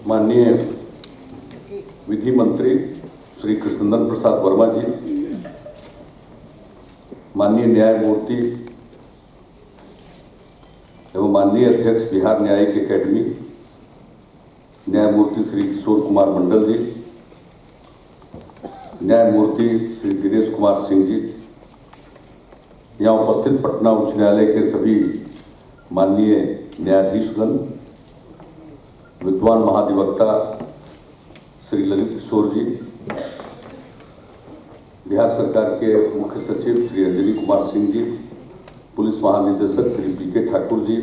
माननीय विधि मंत्री श्री कृष्णनंदन प्रसाद वर्मा जी, माननीय न्यायमूर्ति एवं माननीय अध्यक्ष बिहार न्यायिक एकेडमी न्यायमूर्ति श्री किशोर कुमार मंडल जी, न्यायमूर्ति श्री दिनेश कुमार सिंह जी, यहाँ उपस्थित पटना उच्च न्यायालय के सभी माननीय न्यायाधीशगण, विद्वान महाधिवक्ता श्री ललित किशोर जी, बिहार सरकार के मुख्य सचिव श्री अंजनी कुमार सिंह जी, पुलिस महानिदेशक श्री पी.के. ठाकुर जी,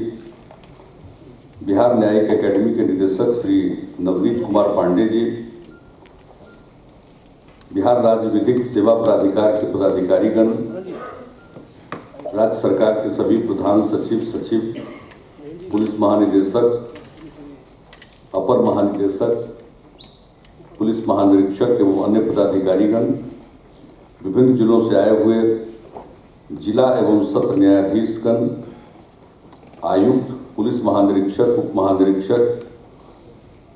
बिहार न्यायिक एकेडमी के निदेशक श्री नवनीत कुमार पांडे जी, बिहार राज्य विधिक सेवा प्राधिकार के पदाधिकारीगण, राज्य सरकार के सभी प्रधान सचिव, पुलिस महानिदेशक, अपर महानिदेशक, पुलिस महानिरीक्षक एवं अन्य पदाधिकारीगण, विभिन्न जिलों से आए हुए जिला एवं सत्र न्यायाधीशगण, आयुक्त, पुलिस महानिरीक्षक, उप महानिरीक्षक,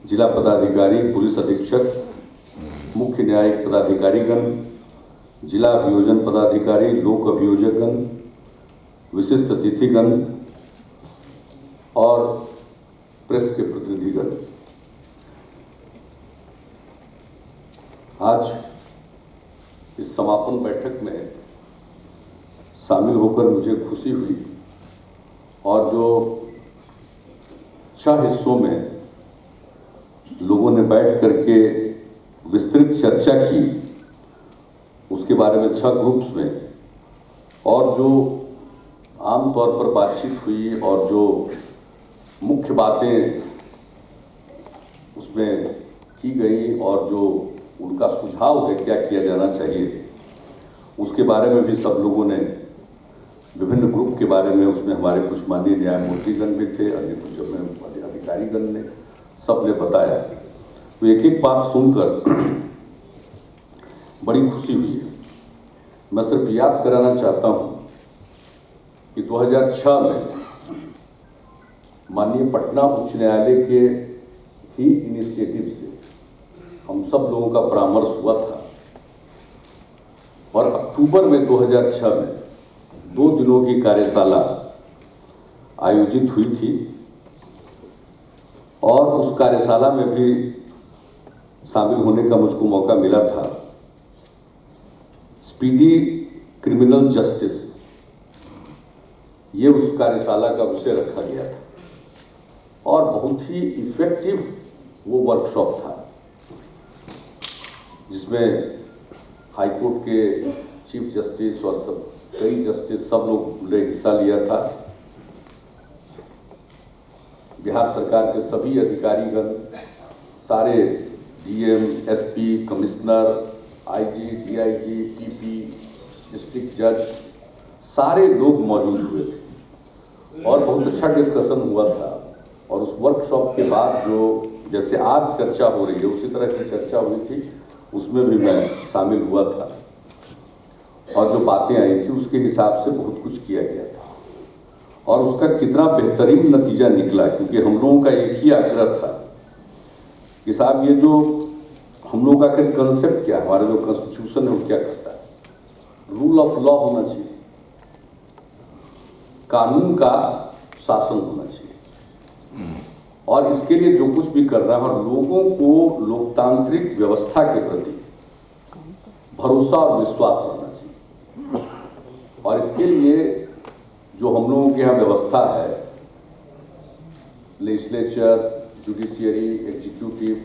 जिला पदाधिकारी, पुलिस अधीक्षक, मुख्य न्यायिक पदाधिकारीगण, जिला अभियोजन पदाधिकारी, लोक अभियोजकगण, विशिष्ट अतिथिगण और प्रेस के प्रतिनिधिगण, आज इस समापन बैठक में शामिल होकर मुझे खुशी हुई और जो 6 हिस्सों में लोगों ने बैठ करके विस्तृत चर्चा की, उसके बारे में 6 ग्रुप्स में, और जो आमतौर पर बातचीत हुई और जो मुख्य बातें उसमें की गई और जो उनका सुझाव है क्या किया जाना चाहिए, उसके बारे में भी सब लोगों ने विभिन्न ग्रुप के बारे में, उसमें हमारे कुछ माननीय न्यायमूर्तिगण भी थे, अन्य कुछ अपने अधिकारीगण ने, सब ने बताया। तो एक एक बात सुनकर बड़ी खुशी हुई है। मैं सिर्फ याद कराना चाहता हूँ कि 2006 में माननीय पटना उच्च न्यायालय के ही इनिशिएटिव से हम सब लोगों का परामर्श हुआ था और अक्टूबर में 2006 में 2 दिनों की कार्यशाला आयोजित हुई थी और उस कार्यशाला में भी शामिल होने का मुझको मौका मिला था। स्पीडी क्रिमिनल जस्टिस, ये उस कार्यशाला का विषय रखा गया था और बहुत ही इफेक्टिव वो वर्कशॉप था, जिसमें हाईकोर्ट के चीफ जस्टिस और कई जस्टिस सब लोग ने हिस्सा लिया था। बिहार सरकार के सभी अधिकारीगण, सारे DM, SP, commissioner, IG, DIG, PP, district जज, सारे लोग मौजूद हुए थे और बहुत अच्छा डिस्कशन हुआ था। और उस वर्कशॉप के बाद जो जैसे आज चर्चा हो रही है उसी तरह की चर्चा हुई थी, उसमें भी मैं शामिल हुआ था और जो बातें आई थी उसके हिसाब से बहुत कुछ किया गया था और उसका कितना बेहतरीन नतीजा निकला, क्योंकि हम लोगों का एक ही आग्रह था कि साहब ये जो हम लोगों का कंसेप्ट क्या है, हमारा जो कॉन्स्टिट्यूशन है वो क्या करता है, रूल ऑफ लॉ होना चाहिए, कानून का शासन होना चाहिए और इसके लिए जो कुछ भी कर रहा है और लोगों को लोकतांत्रिक व्यवस्था के प्रति भरोसा और विश्वास रहना चाहिए। और इसके लिए जो हम लोगों के यहाँ व्यवस्था है, लेजिस्लेचर, जुडिशियरी, एग्जीक्यूटिव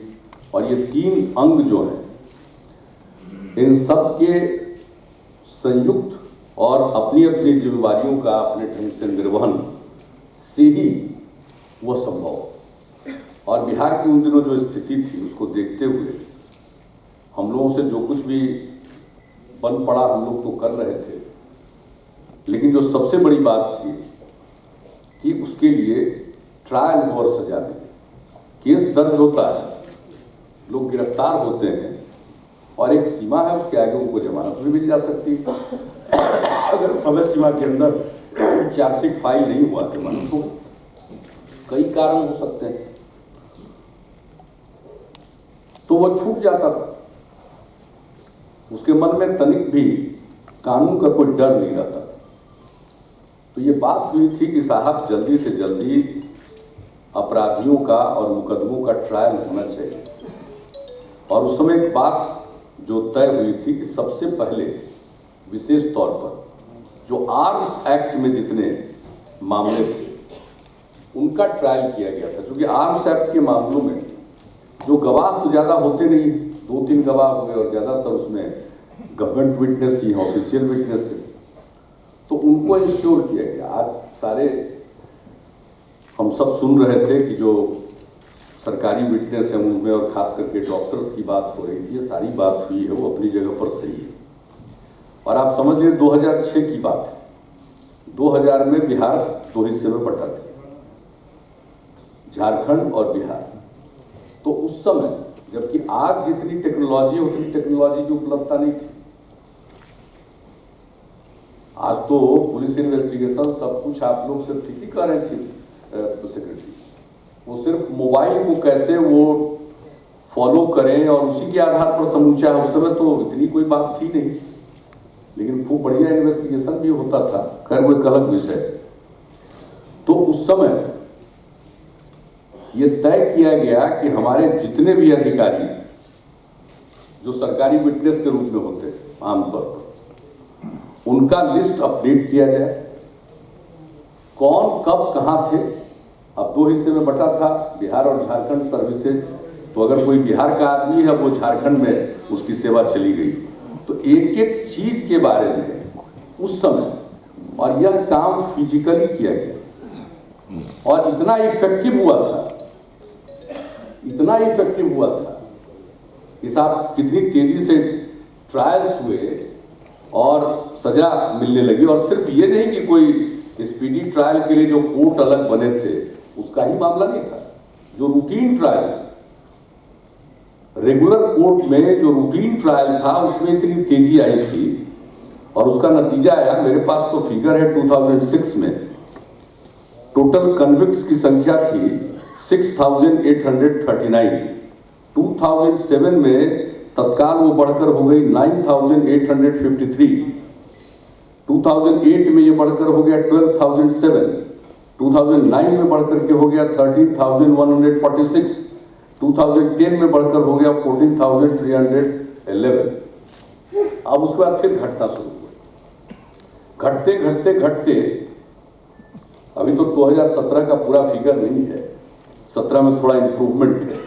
और ये 3 अंग जो हैं, इन सब के संयुक्त और अपनी अपनी जिम्मेदारियों का अपने ढंग से निर्वहन से ही वो संभव। और बिहार की उन दिनों जो स्थिति थी उसको देखते हुए हम लोगों से जो कुछ भी बन पड़ा हम लोग तो कर रहे थे, लेकिन जो सबसे बड़ी बात थी कि उसके लिए ट्रायल और सजा, केस दर्ज होता है, लोग गिरफ्तार होते हैं और एक सीमा है, उसके आगे उनको जमानत भी मिल जा सकती है। अगर समय सीमा के अंदर चार्जशीट फाइल नहीं हुआ जमानत हो, कई कारण हो सकते हैं, तो वो छूट जाता था। उसके मन में तनिक भी कानून का कोई डर नहीं रहता था। तो ये बात हुई थी कि साहब जल्दी से जल्दी अपराधियों का और मुकदमों का ट्रायल होना चाहिए। और उस समय एक बात जो तय हुई थी कि सबसे पहले विशेष तौर पर जो आर्म्स एक्ट में जितने मामले थे उनका ट्रायल किया गया था। क्योंकि आर्म्स एक्ट के मामलों में जो गवाह तो ज़्यादा होते नहीं, 2-3 गवाह हुए और ज़्यादातर उसमें गवर्नमेंट विटनेस ही, ऑफिशियल विटनेस है, तो उनको इंश्योर किया गया। आज सारे हम सब सुन रहे थे कि जो सरकारी विटनेस है उनमें, और खास करके डॉक्टर्स की बात हो रही थी, ये सारी बात हुई है, वो अपनी जगह पर सही है। और आप समझ लीजिए 2006 की बात है। 2000 में बिहार 2 हिस्से में बटा था, झारखंड और बिहार। तो उस समय, जबकि आज जितनी टेक्नोलॉजी उतनी टेक्नोलॉजी की उपलब्धता नहीं थी। आज तो पुलिस इन्वेस्टिगेशन सब कुछ आप लोग सिर्फ ठीक ही कर रहे थे सेक्रेटरी, वो सिर्फ मोबाइल को कैसे वो फॉलो करें और उसी के आधार पर समूचा। उस समय तो इतनी कोई बात थी नहीं, लेकिन खूब बढ़िया इन्वेस्टिगेशन भी होता था। खैर वो एक अलग विषय। तो उस समय ये तय किया गया कि हमारे जितने भी अधिकारी जो सरकारी विटनेस के रूप में होते आमतौर पर, उनका लिस्ट अपडेट किया जाए, कौन कब कहाँ थे। अब 2 हिस्से में बटा था, बिहार और झारखंड सर्विसेज। तो अगर कोई बिहार का आदमी है वो झारखंड में उसकी सेवा चली गई, तो एक एक चीज के बारे में उस समय, और यह काम फिजिकली किया गया और इतना इफेक्टिव हुआ था, इतना इफेक्टिव हुआ था कि साहब कितनी तेजी से ट्रायल्स हुए और सजा मिलने लगी। और सिर्फ ये नहीं कि कोई स्पीडी ट्रायल के लिए जो कोर्ट अलग बने थे उसका ही मामला नहीं था, जो रूटीन ट्रायल था, रेगुलर कोर्ट में जो रूटीन ट्रायल था उसमें इतनी तेजी आई थी। और उसका नतीजा आया, मेरे पास तो फिगर है 2006 में टोटल कन्विक्ट्स की संख्या थी 6,839। 2007 में तत्काल वो बढ़कर हो गई 9,853। 2008 में ये बढ़कर हो गया 12,007। 2009 में बढ़कर के हो गया 13,146। 2010 में बढ़कर हो गया 14,311। अब उसके बाद फिर घटना शुरू हुई, घटते घटते घटते अभी तो 2017 का पूरा फिगर नहीं है, 17 में थोड़ा इंप्रूवमेंट है,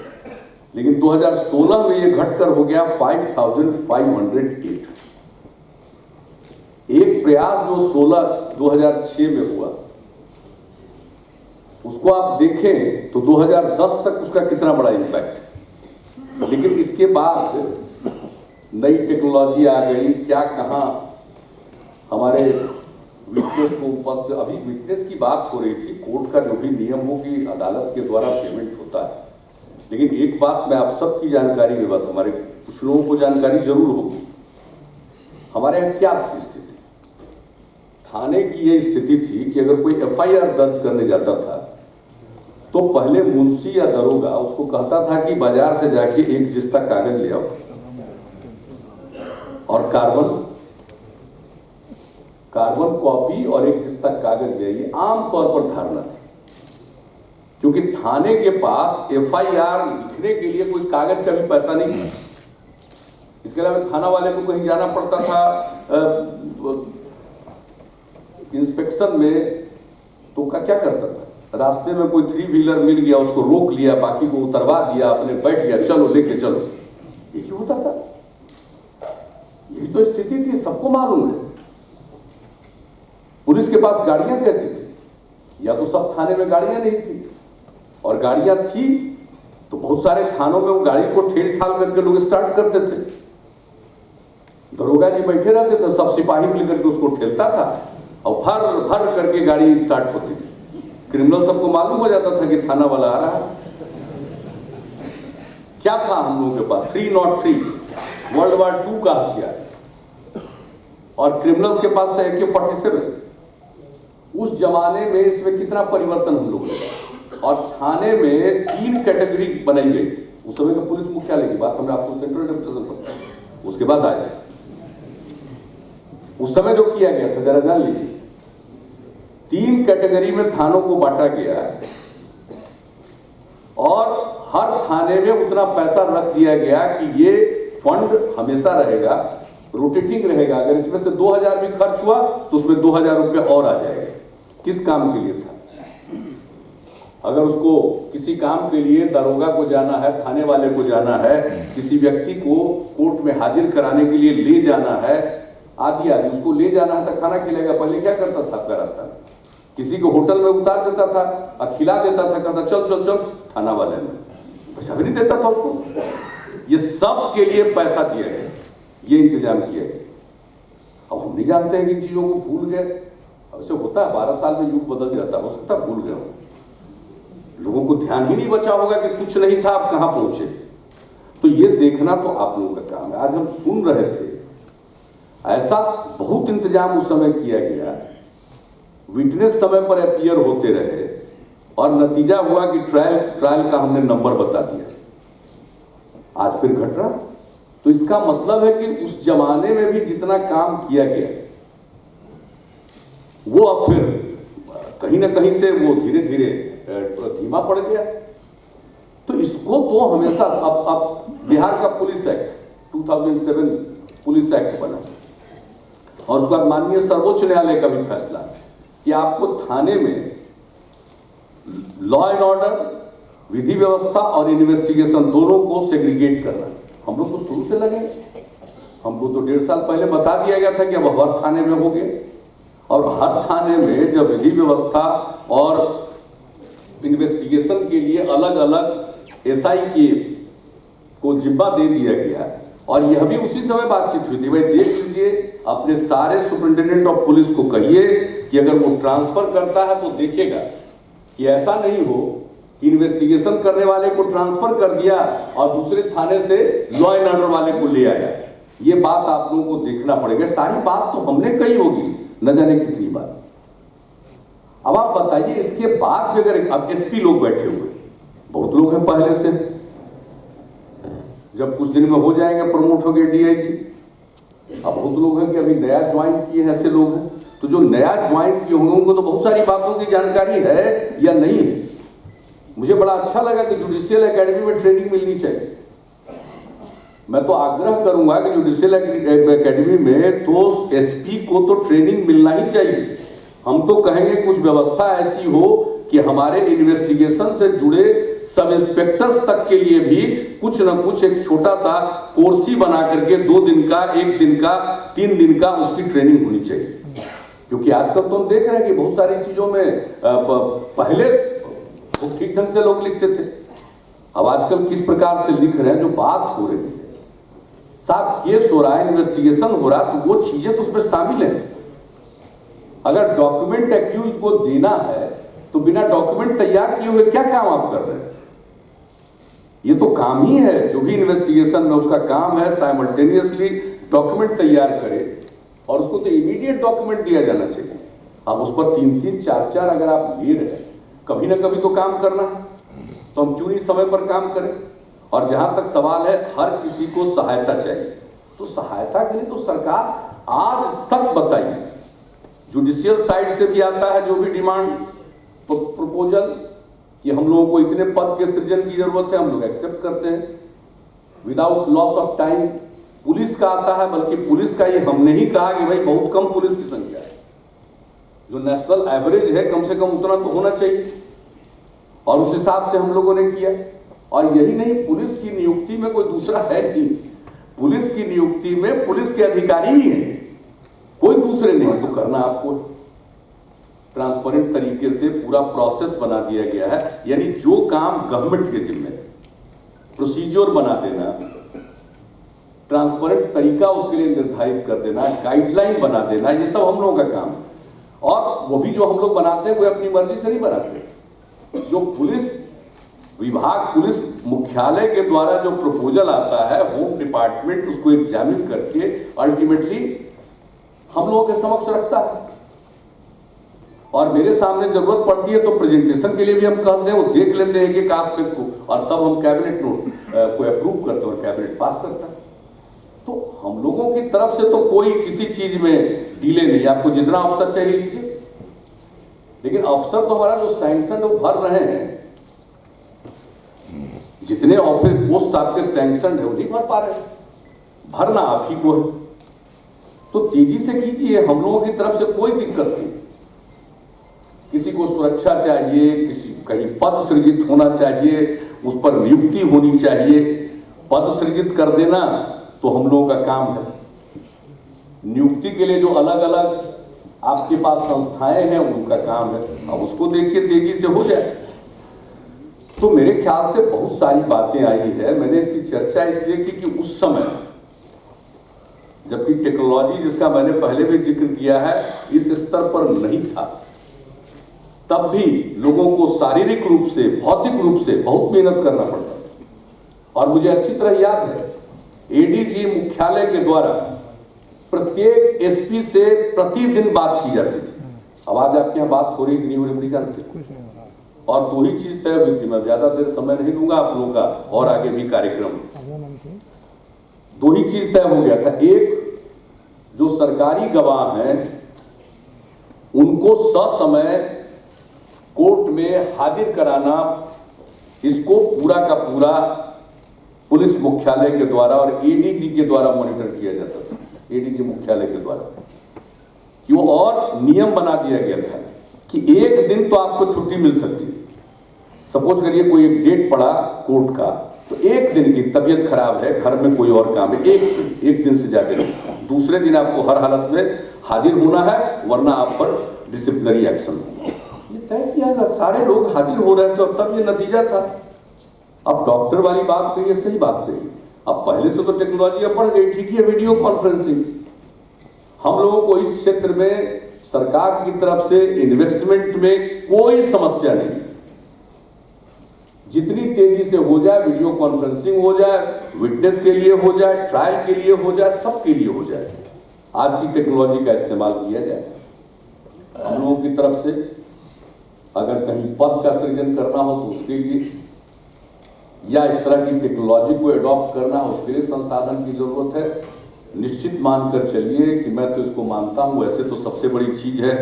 लेकिन 2016 में ये घटकर हो गया 5,508। एक प्रयास जो 2006 में हुआ उसको आप देखें तो 2010 तक उसका कितना बड़ा इम्पैक्ट। लेकिन इसके बाद नई टेक्नोलॉजी आ गई, क्या कहाँ हमारे विटनेस को उपस्थित। अभी विटनेस की बात हो रही थी, कोर्ट का जो भी नियम हो कि अदालत के द्वारा पेमेंट होता है, लेकिन एक बात मैं आप सबकी जानकारी में बात, हमारे कुछ लोगों को जानकारी जरूर होगी। हमारे यहाँ क्या थी स्थिति, थाने की ये स्थिति थी कि अगर कोई FIR दर्ज करने जाता था तो पहले मुंशी या दरोगा उसको कहता था कि बाजार से जाके एक जिस्ता कागज ले आओ और कार्बन कॉपी और एक जिस्ता कागज ले आइए। आमतौर पर धारणा थी, क्योंकि थाने के पास FIR लिखने के लिए कोई कागज का भी पैसा नहीं था। इसके अलावा थाना वाले को कहीं जाना पड़ता था इंस्पेक्शन में, तो क्या करता था, रास्ते में कोई 3 व्हीलर मिल गया उसको रोक लिया, बाकी को उतरवा दिया, अपने बैठ गया, चलो लेके चलो, यही होता था। यही तो स्थिति थी, सबको मालूम है। पुलिस के पास गाड़ियां कैसी थी, या तो सब थाने में गाड़ियां नहीं थी, और गाड़ियां थी तो बहुत सारे थानों में वो गाड़ी को ठेल ठाल करके लोग स्टार्ट करते थे। दरोगा जी बैठे रहते थे, सब सिपाही मिलकर के उसको ठेलता था और भर भर करके गाड़ी स्टार्ट होती थी। क्रिमिनल सबको मालूम हो जाता था कि थाना वाला आ रहा है। क्या था हम लोगों के पास 303 वर्ल्ड वार 2 का हथियार, और क्रिमिनल्स के पास था AK-47। उस जमाने में इसमें कितना परिवर्तन हम लोग ने, और थाने में 3 कैटेगरी बनाई गई थी। उस समय का पुलिस मुख्यालय की बात हमने आपको सेंट्रल डिप्टी पर, उसके बाद आया। उस समय जो किया गया था जरा जान लीजिए, 3 कैटेगरी में थानों को बांटा गया और हर थाने में उतना पैसा रख दिया गया कि ये फंड हमेशा रहेगा, रोटेटिंग रहेगा। अगर इसमें से 2000 भी खर्च हुआ तो उसमें 2000 रुपये और आ जाएगा। किस काम के लिए था? अगर उसको किसी काम के लिए दरोगा को जाना है, थाने वाले को जाना है, किसी व्यक्ति को कोर्ट में हाजिर कराने के लिए ले जाना है, आदि आदि, उसको ले जाना है तो खाना खिलाएगा। पहले क्या करता था आपका रास्ता में? किसी को होटल में उतार देता था और खिला देता था, कहता चल चल चल, थाना वाले में पैसा भी नहीं देता था उसको। ये सब के लिए पैसा दिया गया, ये इंतजाम किया गया। अब हम नहीं जानते हैं कि चीजों को भूल गए। अब ऐसे होता है, 12 साल में युग बदल जाता है, हो सकता है भूल गए हो, लोगों को ध्यान ही नहीं बचा होगा कि कुछ नहीं था, आप कहां पहुंचे। तो ये देखना तो आप लोगों का काम है। आज हम सुन रहे थे, ऐसा बहुत इंतजाम उस समय किया गया, विटनेस समय पर अपीयर होते रहे, और नतीजा हुआ कि ट्रायल का हमने नंबर बता दिया। आज फिर घट रहा। तो इसका मतलब है कि उस जमाने में भी जितना काम किया गया वो अब फिर कहीं ना कहीं से वो धीरे धीरे धीमा पड़ गया। तो इसको तो हमेशा अब बिहार का पुलिस एक्ट 2007 पुलिस एक्ट बना, और उसके बाद माननीय सर्वोच्च न्यायालय का भी फैसला कि आपको थाने में लॉ एंड ऑर्डर, विधि व्यवस्था और इन्वेस्टिगेशन दोनों को सेग्रीगेट करना। हम लोग तो शुरू से लगे, हमको तो 1.5 साल पहले बता दिया गया था कि अब हर थाने में हो गए, और हर थाने में जब विधि व्यवस्था और इन्वेस्टिगेशन के लिए अलग अलग SI को जिम्मा दे दिया गया। और यह भी उसी समय बातचीत हुई थी, भाई देख लीजिए, अपने सारे सुपरिंटेंडेंट ऑफ पुलिस को कहिए कि अगर वो ट्रांसफर करता है तो देखेगा कि ऐसा नहीं हो कि इन्वेस्टिगेशन करने वाले को ट्रांसफर कर दिया और दूसरे थाने से लॉ एंड ऑर्डर वाले को ले आया। ये बात आप लोगों को देखना पड़ेगा। सारी बात तो हमने कही होगी, न जाने कितनी बात। अब आप बताइए, इसके बाद भी अगर अब SP लोग बैठे हुए, बहुत लोग हैं पहले से, जब कुछ दिन में हो जाएंगे प्रमोट हो गए DIG। अब बहुत लोग हैं कि अभी नया ज्वाइन किए हैं, ऐसे लोग हैं। तो जो नया ज्वाइन किए होंगे उनको तो बहुत सारी बातों की जानकारी है या नहीं है। मुझे बड़ा अच्छा लगा कि जुडिशियल एकेडमी में ट्रेनिंग मिलनी चाहिए। मैं तो आग्रह करूंगा कि जुडिशियल एकेडमी में तो SP को तो ट्रेनिंग मिलना ही चाहिए। हम तो कहेंगे कुछ व्यवस्था ऐसी हो कि हमारे इन्वेस्टिगेशन से जुड़े सब इंस्पेक्टर्स तक के लिए भी कुछ न कुछ एक छोटा सा कोर्स ही बना करके 2 दिन का, 1 दिन का, 3 दिन का उसकी ट्रेनिंग होनी चाहिए। क्योंकि आजकल तो हम देख रहे हैं कि बहुत सारी चीजों में पहले तो ठीक ढंग से लोग लिखते थे, अब आजकल किस प्रकार से लिख रहे हैं, जो बात हो रही है, साहब केस हो रहा है, इन्वेस्टिगेशन हो रहा है, तो वो चीजें तो उसमें शामिल हैं। अगर डॉक्यूमेंट एक्यूज को देना है तो बिना डॉक्यूमेंट तैयार किए हुए क्या काम आप कर रहे हैं? ये तो काम ही है, जो भी इन्वेस्टिगेशन में उसका काम है साइमल्टेनियसली डॉक्यूमेंट तैयार करे, और उसको तो इमीडिएट डॉक्यूमेंट दिया जाना चाहिए। अब उस पर 3-3, 4-4 अगर आप ले रहे हैं, कभी ना कभी तो काम करना है, तो हम क्यों नहीं समय पर काम करें? और जहां तक सवाल है, हर किसी को सहायता चाहिए, तो सहायता के लिए तो सरकार आज तक बताइए, जुडिशियल साइड से भी आता है जो भी डिमांड प्रपोजल कि हम लोगों को इतने पद के सृजन की जरूरत है, हम लोग एक्सेप्ट करते हैं without loss of time. Police का आता है, बल्कि पुलिस का ये हमने ही कहा कि भाई बहुत कम पुलिस की संख्या है, जो नेशनल एवरेज है कम से कम उतना तो होना चाहिए, और उस हिसाब से हम लोगों ने किया। और यही नहीं, पुलिस की नियुक्ति में कोई दूसरा है नहीं, पुलिस की नियुक्ति में पुलिस के अधिकारी ही हैं, कोई दूसरे नहीं। तो करना आपको ट्रांसपेरेंट तरीके से पूरा प्रोसेस बना दिया गया है, यानी जो काम गवर्नमेंट के जिम्मे, प्रोसीजर बना देना, ट्रांसपेरेंट तरीका उसके लिए निर्धारित कर देना, गाइडलाइन बना देना, ये सब हम लोगों का काम है। और वो भी जो हम लोग बनाते हैं वो अपनी मर्जी से नहीं बनाते। जो पुलिस विभाग पुलिस मुख्यालय के द्वारा जो प्रपोजल आता है, होम डिपार्टमेंट उसको एग्जामिन करके अल्टीमेटली हम लोगों के समक्ष रखता है। और मेरे सामने जरूरत पड़ती है तो प्रेजेंटेशन के लिए भी हम कहते हैं, वो देख लेते हैं कि आस्पेक्ट को, और तब हम कैबिनेट को अप्रूव करते हैं और कैबिनेट पास करता है। तो हम लोगों की तरफ से तो कोई किसी चीज में डिले नहीं। आपको जितना अफसर चाहिए लीजिए, लेकिन अफसर तो हमारा जो सैंक्शन वो भर रहे हैं, जितने ऑफिस पोस्ट आपके सैंक्शन है वो नहीं भर पा रहे, भरना आप ही को है। तो तेजी से कीजिए, हम लोगों की तरफ से कोई दिक्कत नहीं। किसी को सुरक्षा चाहिए, किसी कहीं पद सृजित होना चाहिए, उस पर नियुक्ति होनी चाहिए, पद सृजित कर देना तो हम लोगों का काम है। नियुक्ति के लिए जो अलग अलग आपके पास संस्थाएं हैं उनका काम है, अब उसको देखिए तेजी से हो जाए। तो मेरे ख्याल से बहुत सारी बातें आई है। मैंने इसकी चर्चा इसलिए की कि उस समय जबकि टेक्नोलॉजी, जिसका मैंने पहले भी जिक्र किया है, इस स्तर पर नहीं था, तब भी लोगों को शारीरिक रूप से, भौतिक रूप से बहुत मेहनत करना पड़ता था। और मुझे अच्छी तरह याद है, एडीजी मुख्यालय के द्वारा प्रत्येक एसपी से प्रतिदिन बात की जाती थी। अब आज आपके यहाँ बात हो रही नहीं हो रही नहीं जानते। और दो ही चीज तय हुई थी, मैं ज्यादा देर समय नहीं लूंगा आप लोगों का, और आगे भी कार्यक्रम, दो ही चीज तय हो गया था। एक, जो सरकारी गवाह हैं उनको ससमय कोर्ट में हाजिर कराना, इसको पूरा का पूरा पुलिस मुख्यालय के द्वारा और एडीजी के द्वारा मॉनिटर किया जाता था, एडीजी मुख्यालय के द्वारा। कि वो और नियम बना दिया गया था कि एक दिन तो आपको छुट्टी मिल सकती है। सपोज करिए कोई एक डेट पड़ा कोर्ट का, तो एक दिन की तबीयत खराब है, घर में कोई और काम है, एक दिन से ज्यादा नहीं। दूसरे दिन आपको हर हालत में हाजिर होना है, वरना आप पर डिसिप्लिनरी एक्शन होगा। ये तय किया था, सारे लोग हाजिर हो रहे थे और तब ये नतीजा था। अब डॉक्टर वाली बात कही है, सही बात कही। अब पहले से तो टेक्नोलॉजी अब बढ़ गई, ठीक है, वीडियो कॉन्फ्रेंसिंग। हम लोगों को इस क्षेत्र में सरकार की तरफ से इन्वेस्टमेंट में कोई समस्या नहीं। जितनी तेजी से हो जाए, वीडियो कॉन्फ्रेंसिंग हो जाए, विटनेस के लिए हो जाए, ट्रायल के लिए हो जाए, सबके लिए हो जाए, आज की टेक्नोलॉजी का इस्तेमाल किया जाए। हम लोगों की तरफ से अगर कहीं पद का सृजन करना हो तो उसके लिए, या इस तरह की टेक्नोलॉजी को एडॉप्ट करना हो उसके लिए संसाधन की जरूरत है। निश्चित मानकर चलिए कि मैं तो इसको मानता हूं, वैसे तो सबसे बड़ी चीज है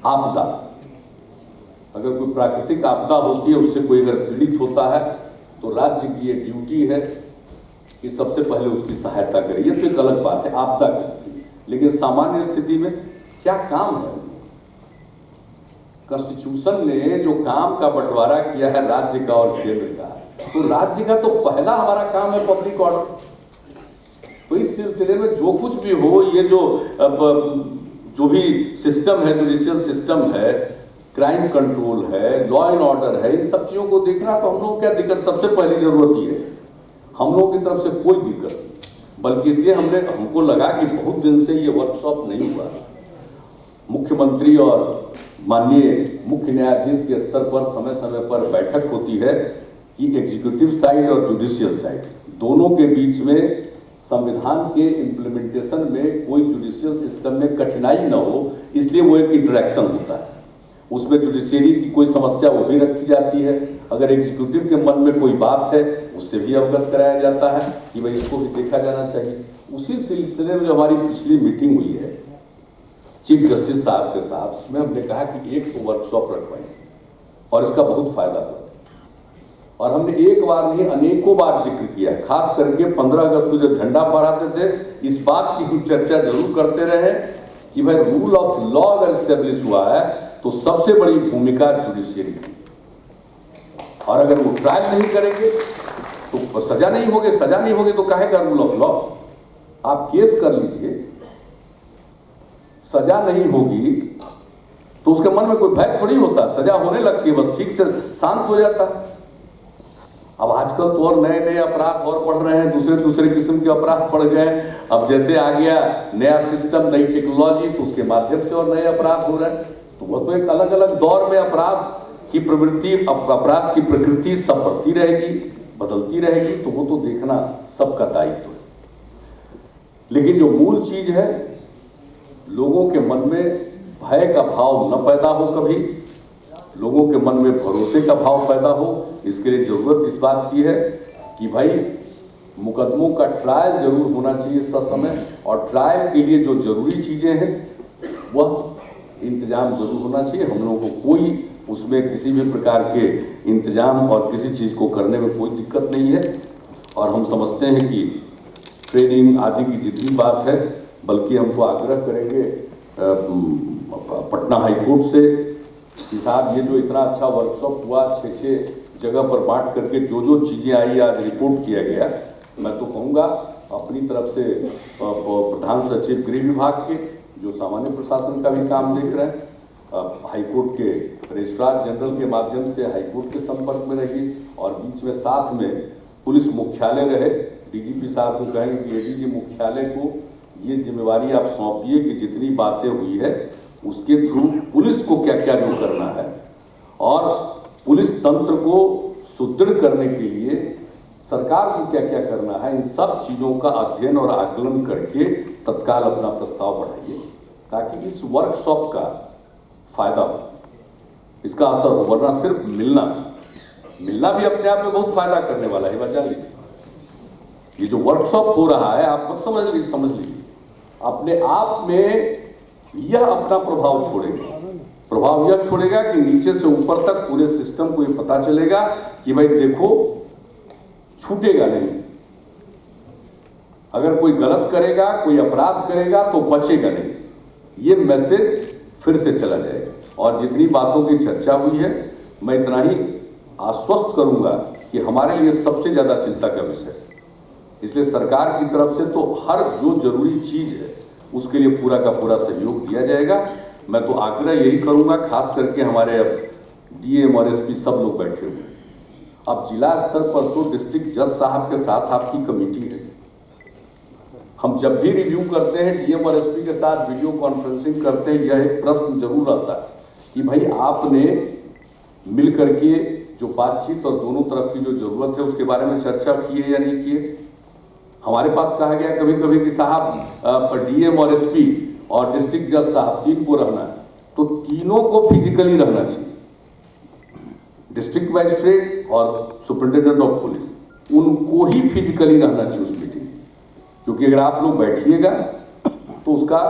आपदा। अगर कोई प्राकृतिक आपदा होती है, उससे कोई अगर पीड़ित होता है तो राज्य की ये ड्यूटी है कि सबसे पहले उसकी सहायता करिए। तो एक अलग बात है आपदा की स्थिति, लेकिन सामान्य स्थिति में क्या काम है? कॉन्स्टिट्यूशन ने जो काम का बंटवारा किया है राज्य का और केंद्र का, तो राज्य का तो पहला हमारा काम है पब्लिक ऑर्डर। तो इस सिलसिले में जो कुछ भी हो, ये जो भी सिस्टम है, जुडिशियल सिस्टम है, क्राइम कंट्रोल है, लॉ एंड ऑर्डर है, इन सब चीजों को देखना तो हम लोग क्या दिक्कत सबसे पहली जरूरत ही है। हम लोगों की तरफ से कोई दिक्कत नहीं, बल्कि इसलिए हमको लगा कि बहुत दिन से ये वर्कशॉप नहीं हुआ। मुख्यमंत्री और माननीय मुख्य न्यायाधीश के स्तर पर समय समय पर बैठक होती है कि एग्जीक्यूटिव साइड और जुडिशियल साइड दोनों के बीच में संविधान के इम्प्लीमेंटेशन में कोई जुडिशियल सिस्टम में कठिनाई न हो, इसलिए वो एक इंटरेक्शन होता है। उसमें जुडिशियरी की कोई समस्या वो भी रखी जाती है, अगर एग्जीक्यूटिव के मन में कोई बात है उससे भी अवगत कराया जाता है कि भाई इसको भी देखा जाना चाहिए। उसी सिलसिले में जो हमारी पिछली मीटिंग हुई है चीफ जस्टिस साहब के साथ, उसमें हमने कहा कि एक तो वर्कशॉप रखवाएं और इसका बहुत फायदा हुआ। और हमने एक बार नहीं अनेकों बार जिक्र किया, खास करके 15 अगस्त को जब झंडा फहराते थे, इस बात की हम चर्चा जरूर करते रहे कि भाई रूल ऑफ लॉ अगर स्टेब्लिश हुआ है तो सबसे बड़ी भूमिका जुडिशियरी की। और अगर वो ट्रायल नहीं करेंगे तो सजा नहीं होगी, सजा नहीं होगी तो कहेगा रूल ऑफ लॉ। आप केस कर लीजिए, सजा नहीं होगी तो उसके मन में कोई भय थोड़ी होता, सजा होने लगती है, बस ठीक से शांत हो जाता। अब आजकल तो और नए नए अपराध और बढ़ रहे हैं, दूसरे किस्म के अपराध बढ़ गए। अब जैसे आ गया नया सिस्टम, नई टेक्नोलॉजी, तो उसके माध्यम से और नए अपराध हो रहे हैं। तो वो तो एक अलग अलग दौर में अपराध की प्रवृत्ति, अपराध की प्रकृति सब बढ़ती रहेगी, बदलती रहेगी, तो वो तो देखना सबका दायित्व है। लेकिन जो मूल चीज है, लोगों के मन में भय का भाव न पैदा हो, कभी लोगों के मन में भरोसे का भाव पैदा हो, इसके लिए जरूरत इस बात की है कि भाई मुकदमों का ट्रायल जरूर होना चाहिए ससमय, और ट्रायल के लिए जो जरूरी चीजें हैं वह इंतजाम जरूर होना चाहिए। हम लोगों को कोई उसमें किसी भी प्रकार के इंतजाम और किसी चीज को करने में कोई दिक्कत नहीं है, और हम समझते हैं कि ट्रेनिंग आदि की जितनी बात है, बल्कि हम तो आग्रह करेंगे पटना हाईकोर्ट से कि साहब ये जो इतना अच्छा वर्कशॉप हुआ, 6 जगह पर बांट करके जो चीज़ें आई आज रिपोर्ट किया गया, मैं तो कहूँगा अपनी तरफ से प्रधान सचिव गृह विभाग के जो सामान्य प्रशासन का भी काम देख रहे हैं, हाईकोर्ट के रजिस्ट्रार जनरल के माध्यम से हाईकोर्ट के संपर्क में रहिए, और बीच में साथ में पुलिस मुख्यालय रहे। डीजीपी साहब को कहेंगे कि एडीजी मुख्यालय को ये जिम्मेवारी आप सौंपिए कि जितनी बातें हुई है उसके थ्रू पुलिस को क्या क्या जो करना है, और पुलिस तंत्र को सुदृढ़ करने के लिए सरकार को क्या क्या करना है, इन सब चीज़ों का अध्ययन और आकलन करके तत्काल अपना प्रस्ताव बढ़ाइए, ताकि इस वर्कशॉप का फायदा हो, इसका असर हो। वरना सिर्फ मिलना भी अपने आप में बहुत फायदा करने वाला है। बचा लीजिए, ये जो वर्कशॉप हो रहा है, आप मत समझ लीजिए, अपने आप में यह अपना प्रभाव छोड़ेगा कि नीचे से ऊपर तक पूरे सिस्टम को ये पता चलेगा कि भाई देखो, छूटेगा नहीं। अगर कोई गलत करेगा, कोई अपराध करेगा तो बचेगा नहीं, ये मैसेज फिर से चला जाएगा। और जितनी बातों की चर्चा हुई है, मैं इतना ही आश्वस्त करूंगा कि हमारे लिए सबसे ज्यादा चिंता का विषय, इसलिए सरकार की तरफ से तो हर जो जरूरी चीज है उसके लिए पूरा का पूरा सहयोग दिया जाएगा। मैं तो आग्रह यही करूंगा, खास करके हमारे अब डीएम और एसपी सब लोग बैठे हुए, अब जिला स्तर पर तो डिस्ट्रिक्ट जज साहब के साथ आपकी कमेटी है। हम जब भी रिव्यू करते हैं डीएम और एसपी के साथ वीडियो कॉन्फ्रेंसिंग करते हैं, यह एक प्रश्न जरूर आता है कि भाई आपने मिल करके जो बातचीत और दोनों तरफ की जो जरूरत है उसके बारे में चर्चा की है या नहीं की है। हमारे पास कहा गया कभी कभी कि साहब डीएम और एसपी और डिस्ट्रिक्ट जज साहब 3 को रहना है, तो तीनों को फिजिकली रहना चाहिए, डिस्ट्रिक्ट मजिस्ट्रेट और सुपरिटेंडेंट ऑफ पुलिस, उनको ही फिजिकली रहना चाहिए उस मीटिंग, क्योंकि अगर आप लोग बैठिएगा तो उसका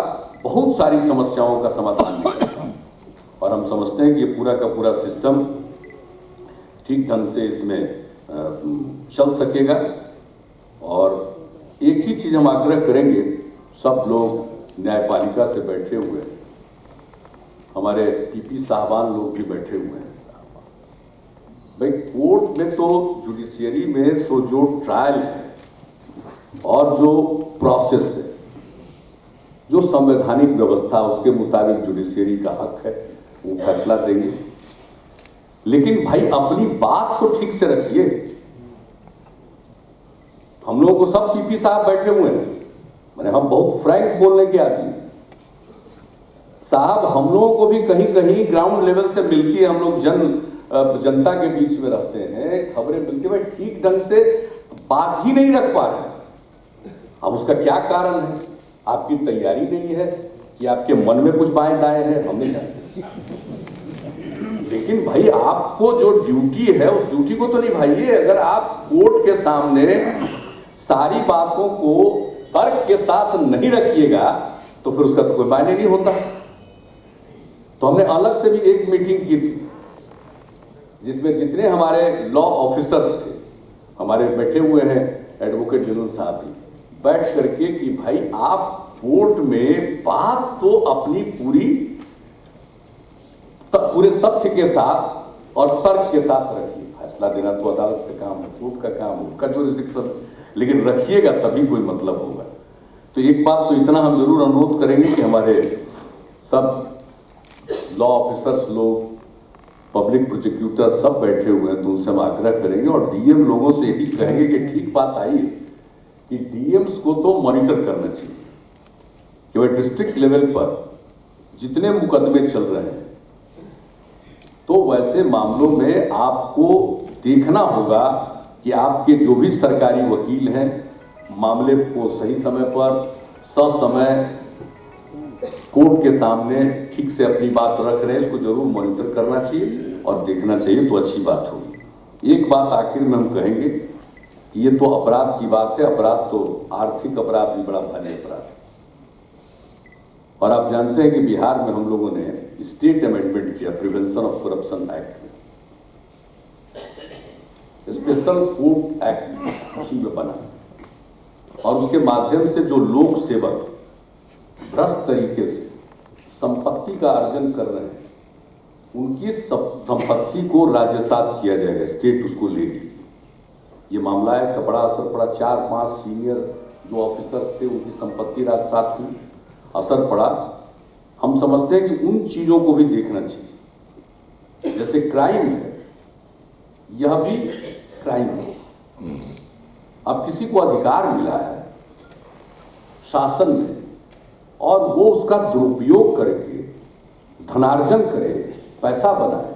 बहुत सारी समस्याओं का समाधान निकलेगा। और हम समझते हैं कि ये पूरा का पूरा सिस्टम ठीक ढंग से इसमें चल सकेगा। और एक ही चीज़ हम आग्रह करेंगे, सब लोग न्यायपालिका से बैठे हुए हैं, हमारे पीपी साहबान लोग भी बैठे हुए हैं, भाई कोर्ट में तो जुडिशियरी में तो जो ट्रायल है और जो प्रोसेस है, जो संवैधानिक व्यवस्था उसके मुताबिक जुडिशियरी का हक है, वो फैसला देंगे। लेकिन भाई अपनी बात तो ठीक से रखिए। हम लोगों को सब पीपी साहब बैठे हुए हैं, मैंने हम बहुत फ्रैंक बोलने के आदमी साहब, हम लोगों को भी कहीं कहीं ग्राउंड लेवल से मिलती है, हम लोग जनता के बीच में रहते हैं, खबरें मिलती है, ठीक ढंग से बात ही नहीं रख पा रहे। अब उसका क्या कारण है? आपकी तैयारी नहीं है कि आपके मन में कुछ बाएं दाएं है, हम नहीं जानते। लेकिन भाई आपको जो ड्यूटी है उस ड्यूटी को तो निभाइए। अगर आप कोर्ट के सामने सारी बातों को तर्क के साथ नहीं रखिएगा तो फिर उसका तो कोई मायने नहीं होता। तो हमने अलग से भी एक मीटिंग की थी जिसमें जितने हमारे लॉ ऑफिसर्स थे, हमारे बैठे हुए हैं एडवोकेट जनरल साहब भी, बैठ करके कि भाई आप कोर्ट में बात तो अपनी पूरे तथ्य के साथ और तर्क के साथ रखिए। फैसला देना तो अदालत का काम है, कोर्ट का काम है, उसका जुरिस्डिक्शन, लेकिन रखिएगा तभी कोई मतलब होगा। तो एक बात तो इतना हम जरूर अनुरोध करेंगे कि हमारे सब लॉ ऑफिसर्स लोग, पब्लिक प्रोसिक्यूटर सब बैठे हुए हैं, तो उनसे हम आग्रह करेंगे और डीएम लोगों से यही कहेंगे कि ठीक बात आई है कि डीएम्स को तो मॉनिटर करना चाहिए कि वह डिस्ट्रिक्ट लेवल पर जितने मुकदमे चल रहे हैं तो तो वैसे मामलों में आपको देखना होगा कि आपके जो भी सरकारी वकील हैं मामले को सही समय पर ससमय कोर्ट के सामने ठीक से अपनी बात रख रहे हैं, इसको जरूर मॉनिटर करना चाहिए और देखना चाहिए, तो अच्छी बात होगी। एक बात आखिर में हम कहेंगे कि ये तो अपराध की बात है, अपराध तो आर्थिक अपराध भी बड़ा भारी अपराध है। और आप जानते हैं कि बिहार में हम लोगों ने स्टेट अमेंडमेंट किया प्रिवेंशन ऑफ करप्शन एक्ट में, स्पेशल कोर्ट एक्ट उसी में बना, और उसके माध्यम से जो लोक सेवक भ्रष्ट तरीके से संपत्ति का अर्जन कर रहे हैं उनकी संपत्ति को राजसात किया जाएगा, स्टेट उसको लेगी। ये मामला है, इसका बड़ा असर पड़ा। 4-5 सीनियर जो ऑफिसर्स थे उनकी संपत्ति राजसात हुई, असर पड़ा। हम समझते हैं कि उन चीजों को भी देखना चाहिए, जैसे क्राइम है, यह भी क्राइम है। अब किसी को अधिकार मिला है शासन में और वो उसका दुरुपयोग करके धनार्जन करे, पैसा बनाए,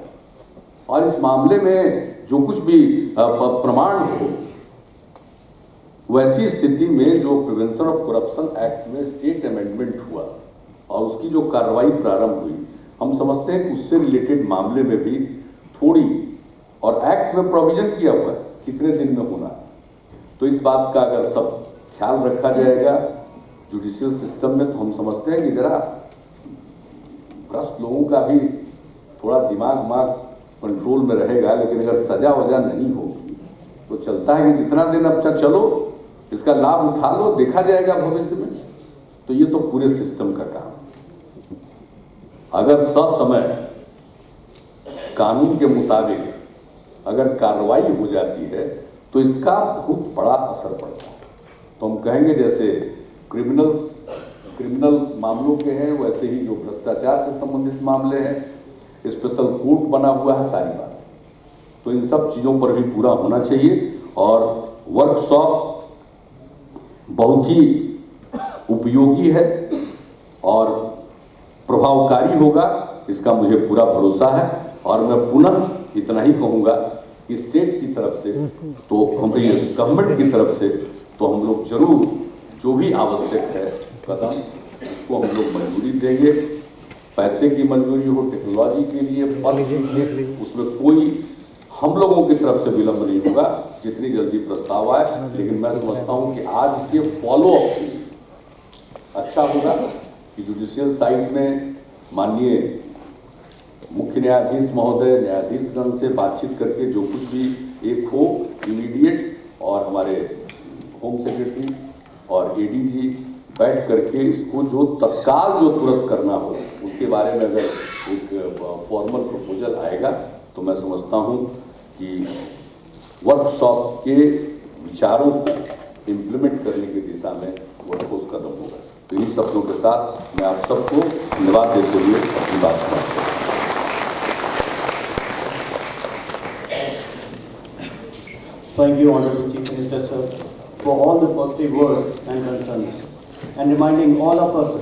और इस मामले में जो कुछ भी प्रमाण हो, वैसी स्थिति में जो प्रिवेंशन ऑफ करप्शन एक्ट में स्टेट अमेंडमेंट हुआ और उसकी जो कार्रवाई प्रारंभ हुई, हम समझते हैं कि उससे रिलेटेड मामले में भी थोड़ी, और एक्ट में प्रोविजन किया हुआ है कितने दिन में होना, तो इस बात का अगर सब ख्याल रखा जाएगा जुडिशियल सिस्टम में, तो हम समझते हैं कि जरा भ्रष्ट लोगों का भी थोड़ा दिमाग कंट्रोल में रहेगा। लेकिन अगर सजा वजह नहीं होगी तो चलता है कि जितना दिन अब तक चलो इसका लाभ उठा लो, देखा जाएगा भविष्य में। तो ये तो पूरे सिस्टम का काम, अगर ससमय कानून के मुताबिक अगर कार्रवाई हो जाती है तो इसका बहुत बड़ा असर पड़ता है। तो हम कहेंगे जैसे क्रिमिनल मामलों के हैं, वैसे ही जो भ्रष्टाचार से संबंधित मामले हैं, स्पेशल कोर्ट बना हुआ है, सारी बात। तो इन सब चीज़ों पर भी पूरा होना चाहिए, और वर्कशॉप बहुत ही उपयोगी है और प्रभावकारी होगा, इसका मुझे पूरा भरोसा है। और मैं पुनः इतना ही कहूँगा कि स्टेट की तरफ से, तो हमारी गवर्नमेंट की तरफ से, तो हम लोग जरूर जो भी आवश्यक है कदम उसको हम लोग मंजूरी देंगे। पैसे की मंजूरी हो, टेक्नोलॉजी के लिए, उसमें कोई हम लोगों की तरफ से विलंब नहीं होगा, जितनी जल्दी प्रस्ताव आए। लेकिन मैं समझता हूं कि आज के फॉलो अप से अच्छा होगा कि जुडिशियल साइड में माननीय मुख्य न्यायाधीश महोदय न्यायाधीशगण से बातचीत करके जो कुछ भी एक हो इमीडिएट, और हमारे होम सेक्रेटरी और एडीजी बैठ करके इसको जो तत्काल जो तुरंत करना हो उसके बारे में अगर एक फॉर्मल प्रपोजल आएगा तो मैं समझता हूं कि वर्कशॉप के विचारों को इम्प्लीमेंट करने की दिशा में वो ठोस कदम होगा। तो इन्हीं शब्दों के साथ मैं आप सबको धन्यवाद देते हुए अपनी बात समाप्त करता हूं। Thank you, Honorable Chief Minister, sir, for all the positive words and concerns, and reminding all of us